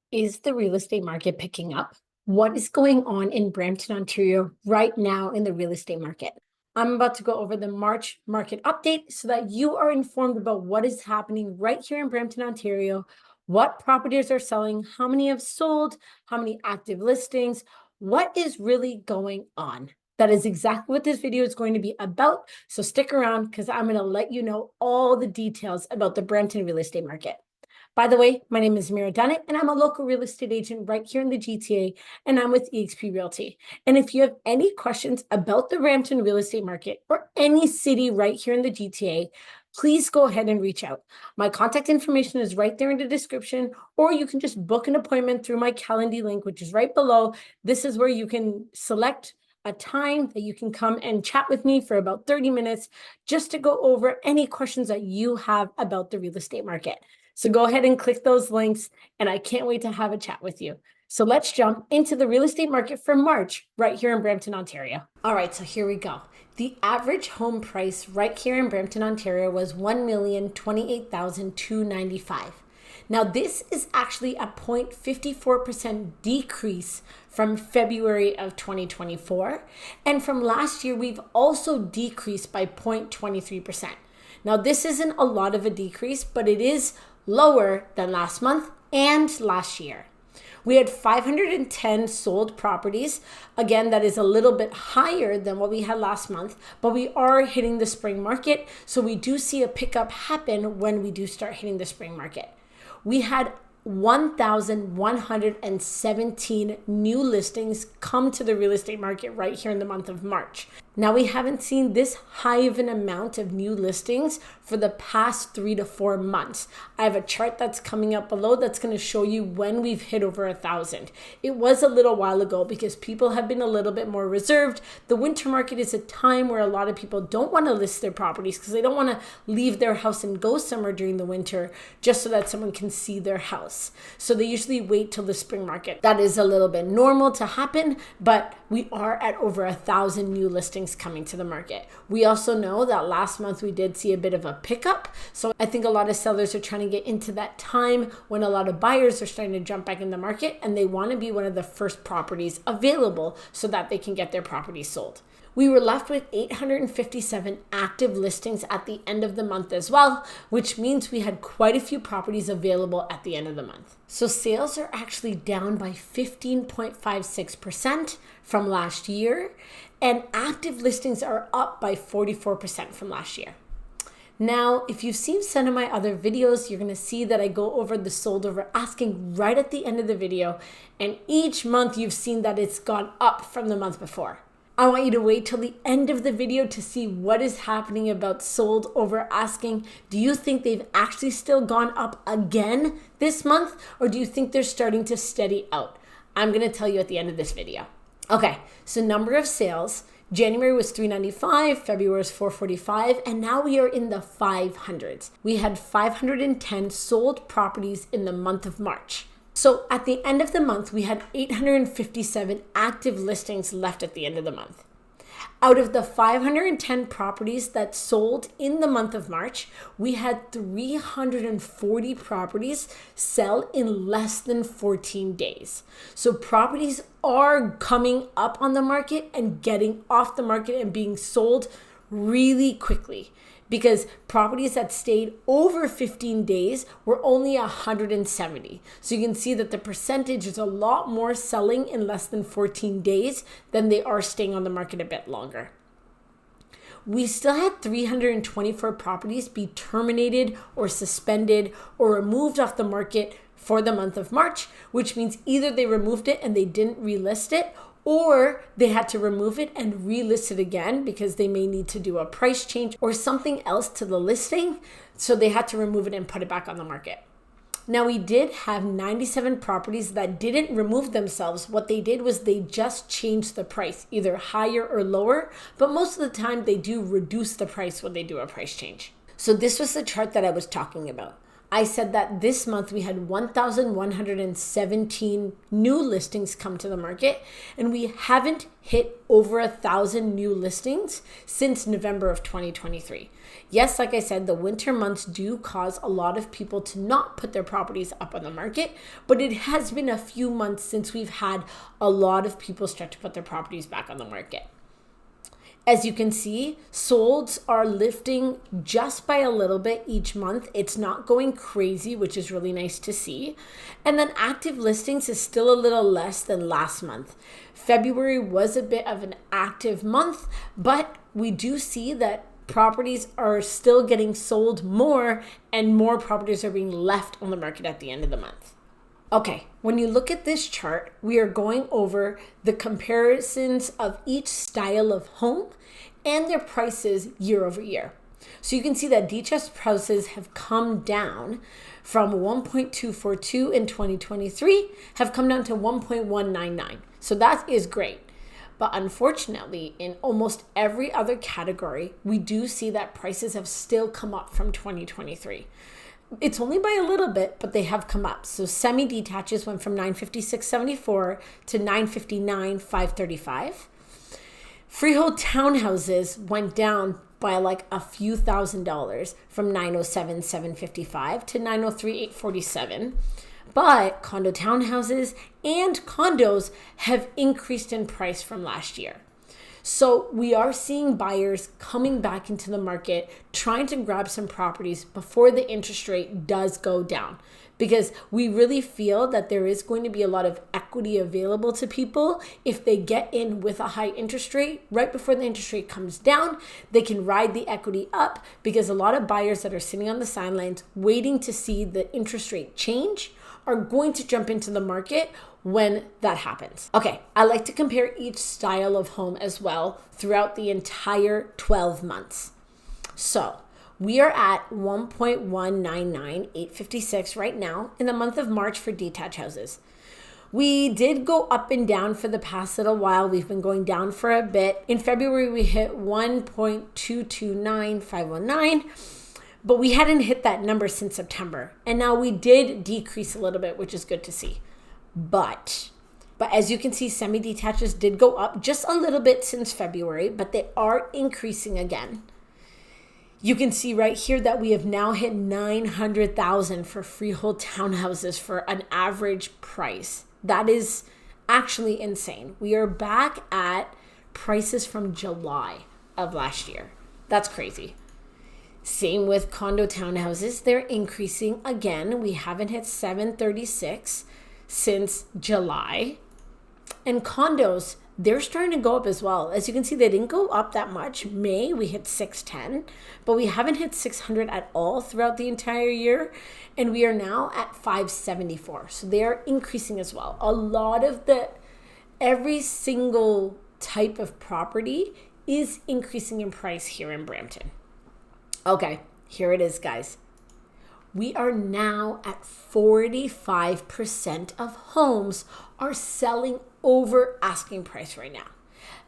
Is the real estate market picking up? What is going on in Brampton, Ontario right now in the real estate market? I'm about to go over the March market update so that you are informed about what is happening right here in Brampton, Ontario, what properties are selling, how many have sold, how many active listings, what is really going on. That is exactly what this video is going to be about. So stick around because I'm going to let you know all the details about the Brampton real estate market. By the way, my name is Zamira Dunnet, and I'm a local real estate agent right here in the GTA, and I'm with eXp Realty. And if you have any questions about the Brampton real estate market or any city right here in the GTA, please go ahead and reach out. My contact information is right there in the description, or you can just book an appointment through my Calendly link, which is right below. This is where you can select a time that you can come and chat with me for about 30 minutes just to go over any questions that you have about the real estate market. So go ahead and click those links, and I can't wait to have a chat with you. So let's jump into the real estate market for March right here in Brampton, Ontario. All right, so here we go. The average home price right here in Brampton, Ontario was $1,028,295. Now, this is actually a 0.54% decrease from February of 2024. And from last year, we've also decreased by 0.23%. Now, this isn't a lot of a decrease, but it is lower than last month and last year. We had 510 sold properties. Again, that is a little bit higher than what we had last month, but we are hitting the spring market. So we do see a pickup happen when we do start hitting the spring market. We had 1,117 new listings come to the real estate market right here in the month of March. Now, we haven't seen this high of an amount of new listings for the past 3 to 4 months. I have a chart that's coming up below that's going to show you when we've hit over 1,000. It was a little while ago because people have been a little bit more reserved. The winter market is a time where a lot of people don't want to list their properties because they don't want to leave their house and go somewhere during the winter just so that someone can see their house. So they usually wait till the spring market. That is a little bit normal to happen, but we are at over 1,000 new listings coming to the market. We also know that last month we did see a bit of a pickup. So I think a lot of sellers are trying to get into that time when a lot of buyers are starting to jump back in the market and they want to be one of the first properties available so that they can get their property sold. We were left with 857 active listings at the end of the month as well, which means we had quite a few properties available at the end of the month. So sales are actually down by 15.56% from last year, and active listings are up by 44% from last year. Now, if you've seen some of my other videos, you're going to see that I go over the sold over asking right at the end of the video, and each month you've seen that it's gone up from the month before. I want you to wait till the end of the video to see what is happening about sold over asking. Do you think they've actually still gone up again this month, or do you think they're starting to steady out? I'm going to tell you at the end of this video. Okay, so number of sales. January was 395, February was 445, and now we are in the 500s. We had 510 sold properties in the month of March. So at the end of the month, we had 857 active listings left at the end of the month. Out of the 510 properties that sold in the month of March, we had 340 properties sell in less than 14 days. So properties are coming up on the market and getting off the market and being sold really quickly, because properties that stayed over 15 days were only 170. So you can see that the percentage is a lot more selling in less than 14 days than they are staying on the market a bit longer. We still had 324 properties be terminated or suspended or removed off the market for the month of March, which means either they removed it and they didn't relist it, or they had to remove it and relist it again because they may need to do a price change or something else to the listing. So they had to remove it and put it back on the market. Now, we did have 97 properties that didn't remove themselves. What they did was they just changed the price, either higher or lower, but most of the time they do reduce the price when they do a price change. So this was the chart that I was talking about. I said that this month we had 1,117 new listings come to the market, and we haven't hit over 1,000 new listings since November of 2023. Yes, like I said, the winter months do cause a lot of people to not put their properties up on the market, but it has been a few months since we've had a lot of people start to put their properties back on the market. As you can see, solds are lifting just by a little bit each month. It's not going crazy, which is really nice to see. And then active listings is still a little less than last month. February was a bit of an active month, but we do see that properties are still getting sold more and more properties are being left on the market at the end of the month. Okay, when you look at this chart, we are going over the comparisons of each style of home and their prices year over year. So you can see that detached prices have come down from 1.242 in 2023, have come down to 1.199. So that is great. But unfortunately, in almost every other category, we do see that prices have still come up from 2023. It's only by a little bit, but they have come up. So semi-detaches went from $956.74 to $959.535. Freehold townhouses went down by like a few $1,000s from $907,755 to $903,847. But condo townhouses and condos have increased in price from last year. So we are seeing buyers coming back into the market, trying to grab some properties before the interest rate does go down, because we really feel that there is going to be a lot of equity available to people. If they get in with a high interest rate, right before the interest rate comes down, they can ride the equity up, because a lot of buyers that are sitting on the sidelines waiting to see the interest rate change are going to jump into the market when that happens. Okay, I like to compare each style of home as well throughout the entire 12 months. So we are at 1.199856 right now in the month of March for detached houses. We did go up and down for the past little while. We've been going down for a bit. In February, we hit 1.229519. But we hadn't hit that number since September. And now we did decrease a little bit, which is good to see. But as you can see, semi-detaches did go up just a little bit since February, but they are increasing again. You can see right here that we have now hit 900,000 for freehold townhouses for an average price. That is actually insane. We are back at prices from July of last year. That's crazy. Same with condo townhouses. They're increasing again. We haven't hit 736 since July. And condos, they're starting to go up as well. As you can see, they didn't go up that much. May, we hit 610, but we haven't hit 600 at all throughout the entire year. And we are now at 574. So they are increasing as well. A lot of every single type of property is increasing in price here in Brampton. Okay, here it is, guys. We are now at 45% of homes are selling over asking price right now.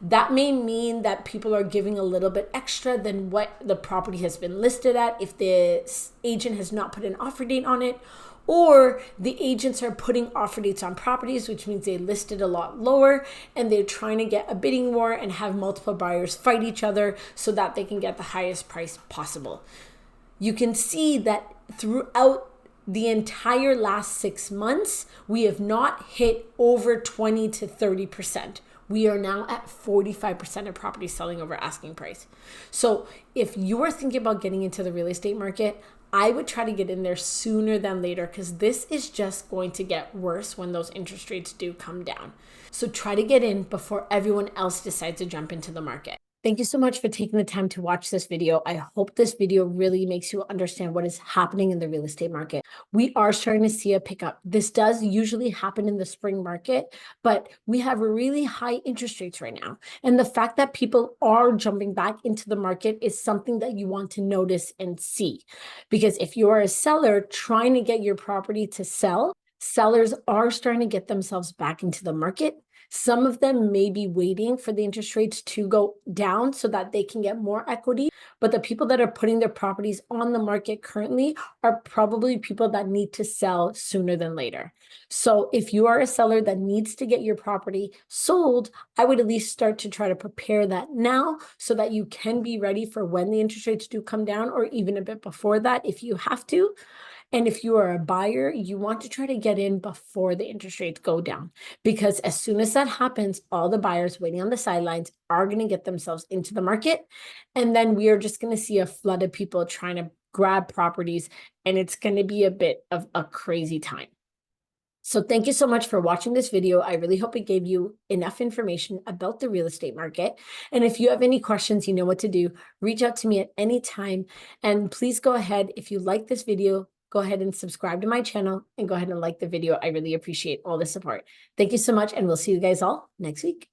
That may mean that people are giving a little bit extra than what the property has been listed at if the agent has not put an offer date on it, or the agents are putting offer dates on properties, which means they listed a lot lower and they're trying to get a bidding war and have multiple buyers fight each other so that they can get the highest price possible. You can see that throughout the entire last 6 months, we have not hit over 20 to 30%. We are now at 45% of properties selling over asking price. So if you are thinking about getting into the real estate market, I would try to get in there sooner than later, because this is just going to get worse when those interest rates do come down. So try to get in before everyone else decides to jump into the market. Thank you so much for taking the time to watch this video. I hope this video really makes you understand what is happening in the real estate market. We are starting to see a pickup. This does usually happen in the spring market, but we have really high interest rates right now. And the fact that people are jumping back into the market is something that you want to notice and see. Because if you are a seller trying to get your property to sell, Sellers are starting to get themselves back into the market. Some of them may be waiting for the interest rates to go down so that they can get more equity. But the people that are putting their properties on the market currently are probably people that need to sell sooner than later. So if you are a seller that needs to get your property sold, I would at least start to try to prepare that now so that you can be ready for when the interest rates do come down, or even a bit before that if you have to. And if you are a buyer, you want to try to get in before the interest rates go down, because as soon as that happens, all the buyers waiting on the sidelines are going to get themselves into the market. And then we are just going to see a flood of people trying to grab properties, and it's going to be a bit of a crazy time. So thank you so much for watching this video. I really hope it gave you enough information about the real estate market. And if you have any questions, you know what to do. Reach out to me at any time. And please go ahead, if you like this video, go ahead and subscribe to my channel and go ahead and like the video. I really appreciate all the support. Thank you so much, and we'll see you guys all next week.